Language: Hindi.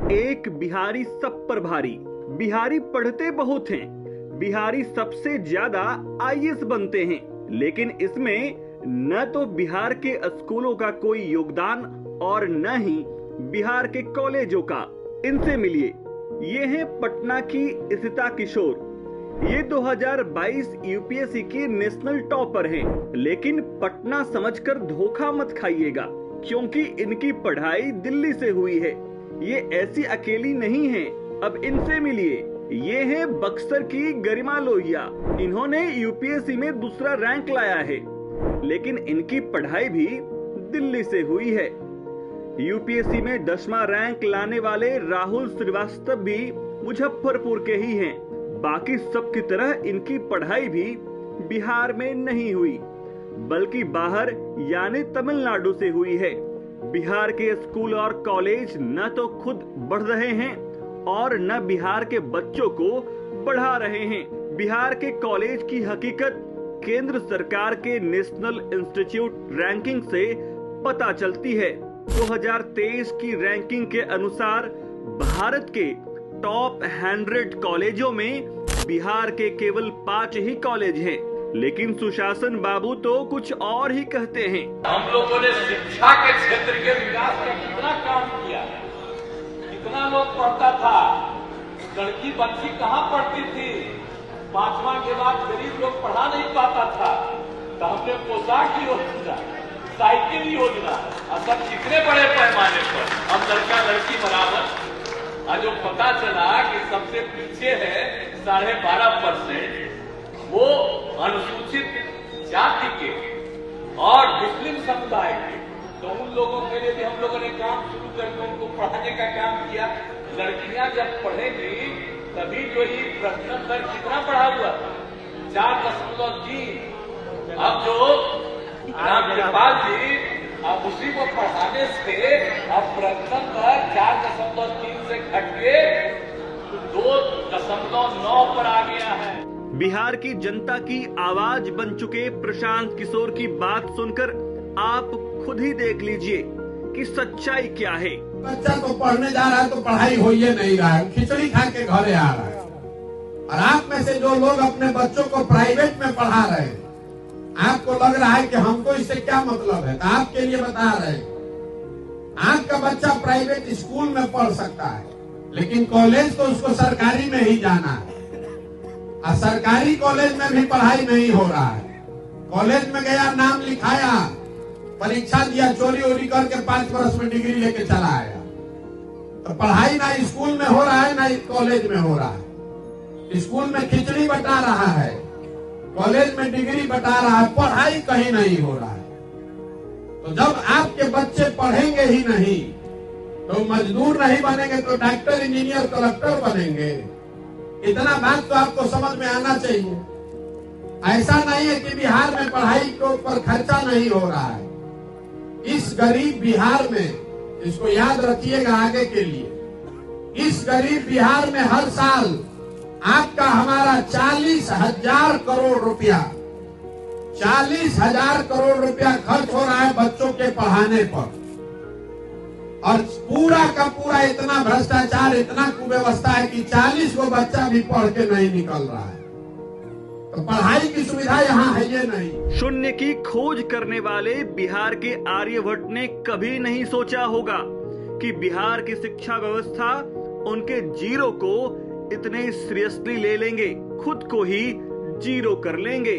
एक बिहारी सब पर भारी। बिहारी पढ़ते बहुत हैं, बिहारी सबसे ज्यादा आईएएस बनते हैं, लेकिन इसमें न तो बिहार के स्कूलों का कोई योगदान और न ही बिहार के कॉलेजों का। इनसे मिलिए, ये हैं पटना की इशिता किशोर। ये 2022 यूपीएससी की नेशनल टॉपर हैं, लेकिन पटना समझकर धोखा मत खाइएगा, क्योंकि इनकी पढ़ाई दिल्ली से हुई है। ये ऐसी अकेली नहीं हैं। अब इनसे मिलिए, ये हैं बक्सर की गरिमा लोहिया। इन्होंने यूपीएससी में दूसरा रैंक लाया है, लेकिन इनकी पढ़ाई भी दिल्ली से हुई है। यूपीएससी में 10वां रैंक लाने वाले राहुल श्रीवास्तव भी मुजफ्फरपुर के ही हैं। बाकी सब की तरह इनकी पढ़ाई भी बिहार में नहीं हुई, बल्कि बाहर यानी तमिलनाडु से हुई है। बिहार के स्कूल और कॉलेज न तो खुद बढ़ रहे हैं और न बिहार के बच्चों को बढ़ा रहे हैं। बिहार के कॉलेज की हकीकत केंद्र सरकार के नेशनल इंस्टीट्यूट रैंकिंग से पता चलती है। 2023 की रैंकिंग के अनुसार भारत के टॉप 100 कॉलेजों में बिहार के केवल 5 ही कॉलेज हैं। लेकिन सुशासन बाबू तो कुछ और ही कहते हैं। हम लोगों ने शिक्षा के क्षेत्र के विकास का कितना काम किया, कितना लोग पढ़ता था। लड़की बच्ची कहाँ पढ़ती थी, 5वां के बाद गरीब लोग पढ़ा नहीं पाता था, तो हमने पोशाक योजना, साइकिल योजना, और सब कितने बड़े पैमाने पर हम लड़का लड़की बराबर। आज जो पता चला कि सबसे पीछे है 12.5%, वो अनुसूचित जाति के और मुस्लिम समुदाय के, तो उन लोगों के लिए भी हम लोगों ने काम शुरू करके उनको पढ़ाने का काम किया। लड़कियां जब पढ़ेंगी तभी जो ही प्रश्न दर कितना बढ़ा हुआ, 4.3। अब जो रामकृपाल जी, अब उसी को पढ़ाने से अब प्रश्न दर 4.3 से घट के 2.9 पर आ गया है। बिहार की जनता की आवाज बन चुके प्रशांत किशोर की बात सुनकर आप खुद ही देख लीजिए कि सच्चाई क्या है। बच्चा तो पढ़ने जा रहा है तो पढ़ाई हो ही नहीं रहा है, खिचड़ी खा के घरे आ रहा है। और आप में से जो लोग अपने बच्चों को प्राइवेट में पढ़ा रहे हैं, आपको लग रहा है कि हमको इससे क्या मतलब है, तो आपके लिए बता रहे हैं। आपका बच्चा प्राइवेट स्कूल में पढ़ सकता है, लेकिन कॉलेज तो उसको सरकारी में ही जाना है। और सरकारी कॉलेज में भी पढ़ाई नहीं हो रहा है। कॉलेज में गया, नाम लिखाया, परीक्षा दिया, चोरी वोरी करके 5 वर्ष में डिग्री लेके चला आया। तो पढ़ाई ना स्कूल में हो रहा है ना कॉलेज में हो रहा है। स्कूल में खिचड़ी बटा रहा है, कॉलेज में डिग्री बटा रहा है, पढ़ाई कहीं नहीं हो रहा है। तो जब आपके बच्चे पढ़ेंगे ही नहीं, तो मजदूर नहीं बनेंगे तो डॉक्टर, इंजीनियर, कलेक्टर बनेंगे। इतना बात तो आपको समझ में आना चाहिए। ऐसा नहीं है कि बिहार में पढ़ाई के ऊपर खर्चा नहीं हो रहा है। इस गरीब बिहार में, इसको याद रखिएगा आगे के लिए, इस गरीब बिहार में हर साल आपका हमारा 40,000 करोड़ रुपया, 40,000 करोड़ रुपया खर्च हो रहा है बच्चों के पढ़ाने पर। और पूरा का पूरा इतना भ्रष्टाचार, इतना कुव्यवस्था है कि 40 को बच्चा भी पढ़ के नहीं निकल रहा है। तो पढ़ाई की सुविधा यहाँ है ये नहीं। शून्य की खोज करने वाले बिहार के आर्यभट्ट ने कभी नहीं सोचा होगा कि बिहार की शिक्षा व्यवस्था उनके जीरो को इतने सीरियसली ले लेंगे, खुद को ही जीरो कर लेंगे।